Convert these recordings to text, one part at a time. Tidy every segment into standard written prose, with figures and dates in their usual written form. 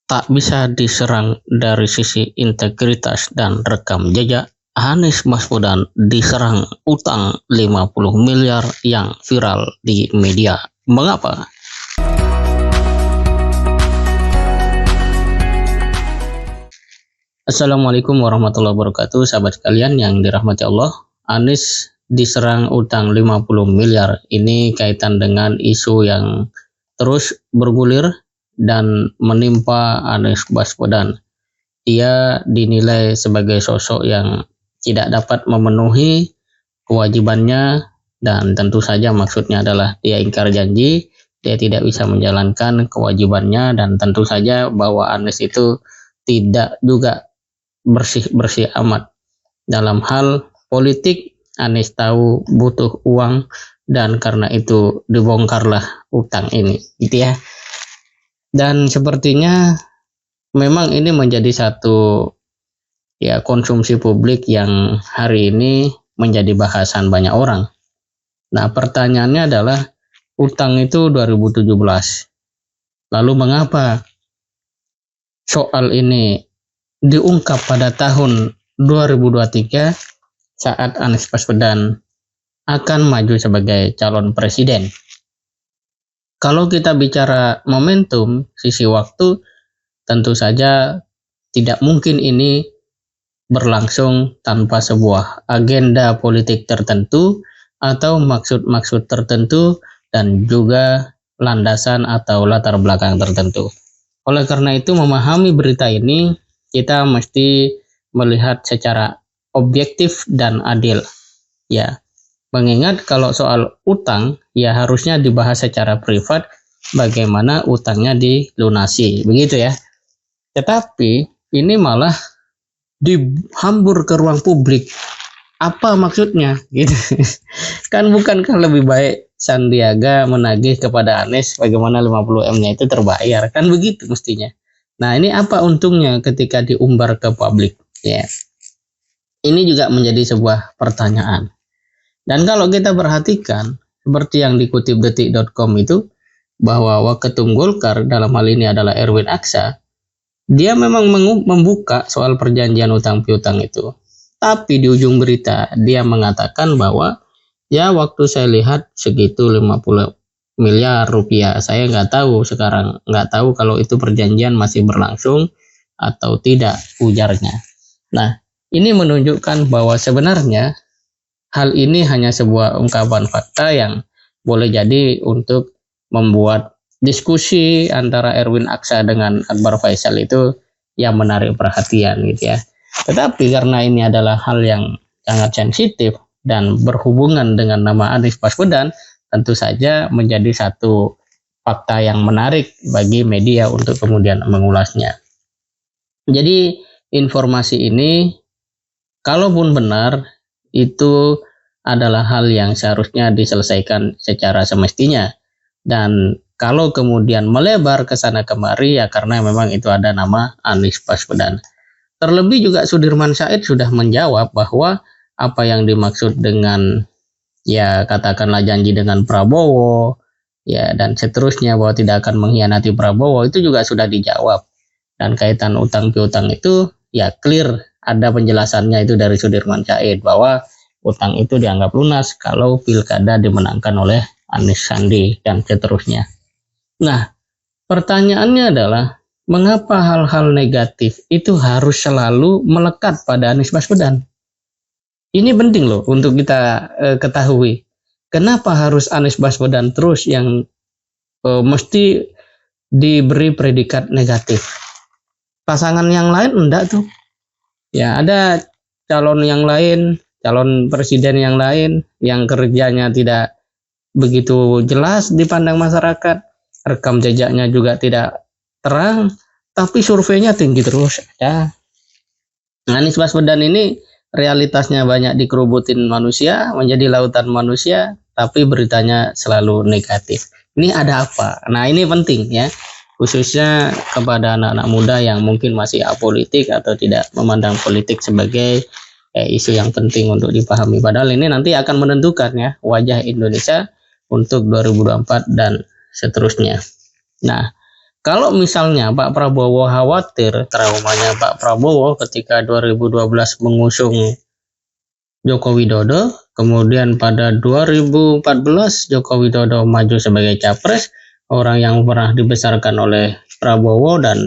Tak bisa diserang dari sisi integritas dan rekam jejak, Anies Baswedan diserang utang 50 miliar yang viral di media. Mengapa? Assalamualaikum warahmatullahi wabarakatuh, sahabat sekalian yang dirahmati Allah. Anies diserang utang 50 miliar. Ini kaitan dengan isu yang terus bergulir dan menimpa Anies Baswedan. Dia dinilai sebagai sosok yang tidak dapat memenuhi kewajibannya, dan tentu saja maksudnya adalah dia ingkar janji, dia tidak bisa menjalankan kewajibannya, dan tentu saja bahwa Anies itu tidak juga bersih-bersih amat dalam hal politik. Anies tahu butuh uang dan karena itu dibongkarlah utang ini, gitu ya. Dan sepertinya memang ini menjadi satu konsumsi publik yang hari ini menjadi bahasan banyak orang. Nah, pertanyaannya adalah utang itu 2017. Lalu mengapa soal ini diungkap pada tahun 2023 saat Anies Baswedan akan maju sebagai calon presiden? Kalau kita bicara momentum, sisi waktu, tentu saja tidak mungkin ini berlangsung tanpa sebuah agenda politik tertentu atau maksud-maksud tertentu dan juga landasan atau latar belakang tertentu. Oleh karena itu, memahami berita ini kita mesti melihat secara objektif dan adil. Ya, mengingat kalau soal utang ya harusnya dibahas secara privat bagaimana utangnya dilunasi, begitu ya. Tetapi ini malah dihambur ke ruang publik. Apa maksudnya? Gitu. Kan bukankah lebih baik Sandiaga menagih kepada Anies bagaimana 50M-nya itu terbayar? Kan begitu mestinya. Nah, ini apa untungnya ketika diumbar ke publik? Ya. Ini juga menjadi sebuah pertanyaan. Dan kalau kita perhatikan seperti yang dikutip detik.com itu, bahwa Waketum Golkar dalam hal ini adalah Erwin Aksa, dia memang membuka soal perjanjian utang piutang itu. Tapi di ujung berita dia mengatakan bahwa ya waktu saya lihat segitu 50 miliar rupiah. Saya nggak tahu sekarang, nggak tahu kalau itu perjanjian masih berlangsung atau tidak, ujarnya. Nah, ini menunjukkan bahwa sebenarnya hal ini hanya sebuah ungkapan fakta yang boleh jadi untuk membuat diskusi antara Erwin Aksa dengan Akbar Faisal itu yang menarik perhatian, gitu ya. Tetapi karena ini adalah hal yang sangat sensitif dan berhubungan dengan nama Anies Baswedan, tentu saja menjadi satu fakta yang menarik bagi media untuk kemudian mengulasnya. Jadi informasi ini kalaupun benar itu adalah hal yang seharusnya diselesaikan secara semestinya. Dan kalau kemudian melebar ke sana kemari ya karena memang itu ada nama Anies Baswedan. Terlebih juga Sudirman Said sudah menjawab bahwa apa yang dimaksud dengan ya katakanlah janji dengan Prabowo ya dan seterusnya bahwa tidak akan mengkhianati Prabowo itu juga sudah dijawab. Dan kaitan utang piutang itu ya clear, ada penjelasannya itu dari Sudirman Said bahwa utang itu dianggap lunas kalau pilkada dimenangkan oleh Anies Sandi dan seterusnya. Nah, pertanyaannya adalah mengapa hal-hal negatif itu harus selalu melekat pada Anies Baswedan? Ini penting loh untuk kita ketahui. Kenapa harus Anies Baswedan terus yang mesti diberi predikat negatif? Pasangan yang lain enggak tuh. Ya ada calon yang lain, calon presiden yang lain yang kerjanya tidak begitu jelas dipandang masyarakat, rekam jejaknya juga tidak terang, tapi surveinya tinggi terus. Ya. Anies Baswedan ini realitasnya banyak dikerubutin manusia, menjadi lautan manusia, tapi beritanya selalu negatif. Ini ada apa? Nah, ini penting ya, khususnya kepada anak-anak muda yang mungkin masih apolitik atau tidak memandang politik sebagai isu yang penting untuk dipahami. Padahal ini nanti akan menentukan ya wajah Indonesia untuk 2024 dan seterusnya. Nah, Kalau misalnya Pak Prabowo khawatir traumanya Pak Prabowo ketika 2012 mengusung Joko Widodo, kemudian pada 2014 Joko Widodo maju sebagai capres, orang yang pernah dibesarkan oleh Prabowo, dan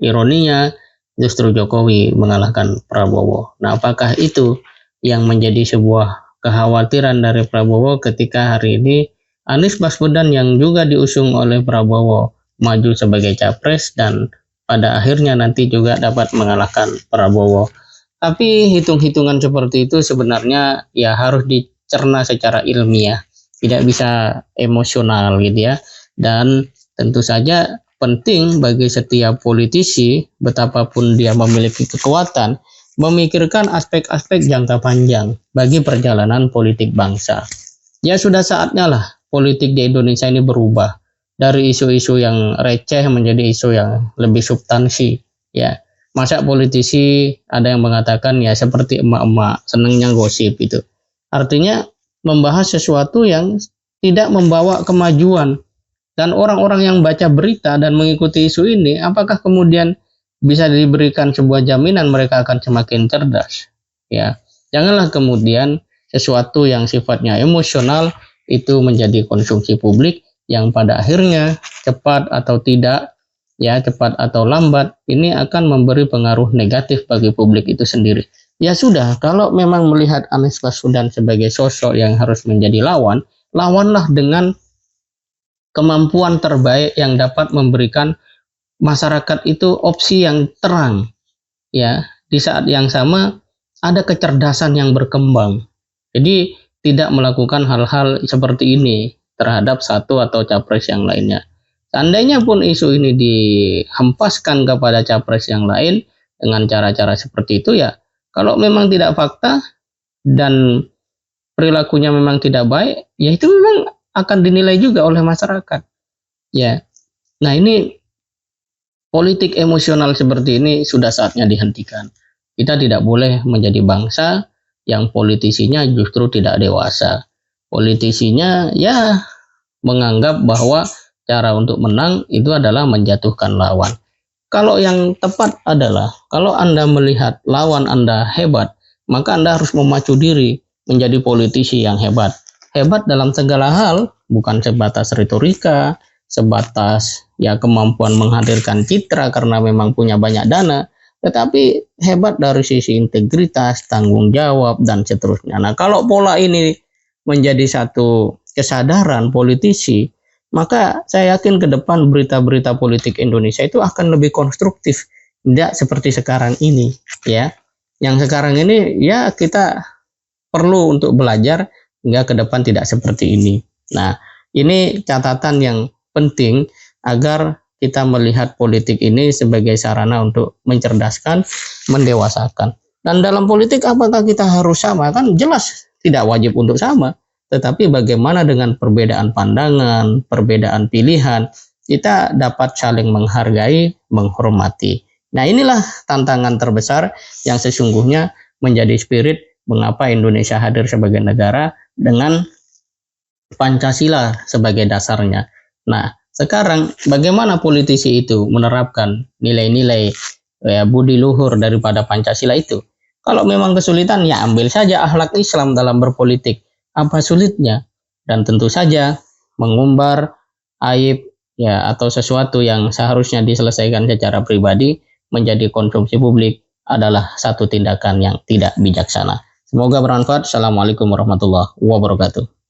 ironinya justru Jokowi mengalahkan Prabowo. Nah, apakah itu yang menjadi sebuah kekhawatiran dari Prabowo ketika hari ini Anies Baswedan yang juga diusung oleh Prabowo maju sebagai capres dan pada akhirnya nanti juga dapat mengalahkan Prabowo. Tapi hitung-hitungan seperti itu sebenarnya ya harus dicerna secara ilmiah, tidak bisa emosional gitu ya. Dan tentu saja penting bagi setiap politisi, betapapun dia memiliki kekuatan, memikirkan aspek-aspek jangka panjang bagi perjalanan politik bangsa. Ya sudah saatnya lah politik di Indonesia ini berubah dari isu-isu yang receh menjadi isu yang lebih substansi ya. Masa politisi ada yang mengatakan ya seperti emak-emak senengnya gosip itu. Artinya membahas sesuatu yang tidak membawa kemajuan. Dan orang-orang yang baca berita dan mengikuti isu ini, apakah kemudian bisa diberikan sebuah jaminan mereka akan semakin cerdas? Ya, janganlah kemudian sesuatu yang sifatnya emosional itu menjadi konsumsi publik yang pada akhirnya cepat atau tidak, ya cepat atau lambat, ini akan memberi pengaruh negatif bagi publik itu sendiri. Ya sudah, kalau memang melihat Anies Baswedan sebagai sosok yang harus menjadi lawan, lawanlah dengan kemampuan terbaik yang dapat memberikan masyarakat itu opsi yang terang. Ya, di saat yang sama ada kecerdasan yang berkembang. Jadi tidak melakukan hal-hal seperti ini terhadap satu atau capres yang lainnya. Seandainya pun isu ini dihempaskan kepada capres yang lain dengan cara-cara seperti itu, ya kalau memang tidak fakta dan perilakunya memang tidak baik, ya itu memang akan dinilai juga oleh masyarakat. Ya, nah ini politik emosional seperti ini sudah saatnya dihentikan. Kita tidak boleh menjadi bangsa yang politisinya justru tidak dewasa. Politisinya ya menganggap bahwa cara untuk menang itu adalah menjatuhkan lawan. Kalau yang tepat adalah kalau Anda melihat lawan Anda hebat, maka Anda harus memacu diri menjadi politisi yang hebat. Hebat dalam segala hal, bukan sebatas retorika, sebatas ya kemampuan menghadirkan citra karena memang punya banyak dana, tetapi hebat dari sisi integritas, tanggung jawab, dan seterusnya. Nah, kalau pola ini menjadi satu kesadaran politisi, maka saya yakin ke depan berita-berita politik Indonesia itu akan lebih konstruktif, tidak seperti sekarang ini, ya. Yang sekarang ini ya kita perlu untuk belajar hingga ke depan tidak seperti ini. Nah, ini catatan yang penting agar kita melihat politik ini sebagai sarana untuk mencerdaskan, mendewasakan. Dan dalam politik apakah kita harus sama? Kan jelas tidak wajib untuk sama. Tetapi bagaimana dengan perbedaan pandangan, perbedaan pilihan, kita dapat saling menghargai, menghormati. Nah, inilah tantangan terbesar yang sesungguhnya menjadi spirit mengapa Indonesia hadir sebagai negara dengan Pancasila sebagai dasarnya. Nah, sekarang bagaimana politisi itu menerapkan nilai-nilai budi luhur daripada Pancasila itu? Kalau memang kesulitan, ya ambil saja akhlak Islam dalam berpolitik. Apa sulitnya? Dan tentu saja mengumbar aib ya atau sesuatu yang seharusnya diselesaikan secara pribadi menjadi konsumsi publik adalah satu tindakan yang tidak bijaksana. Semoga bermanfaat. Assalamualaikum warahmatullahi wabarakatuh.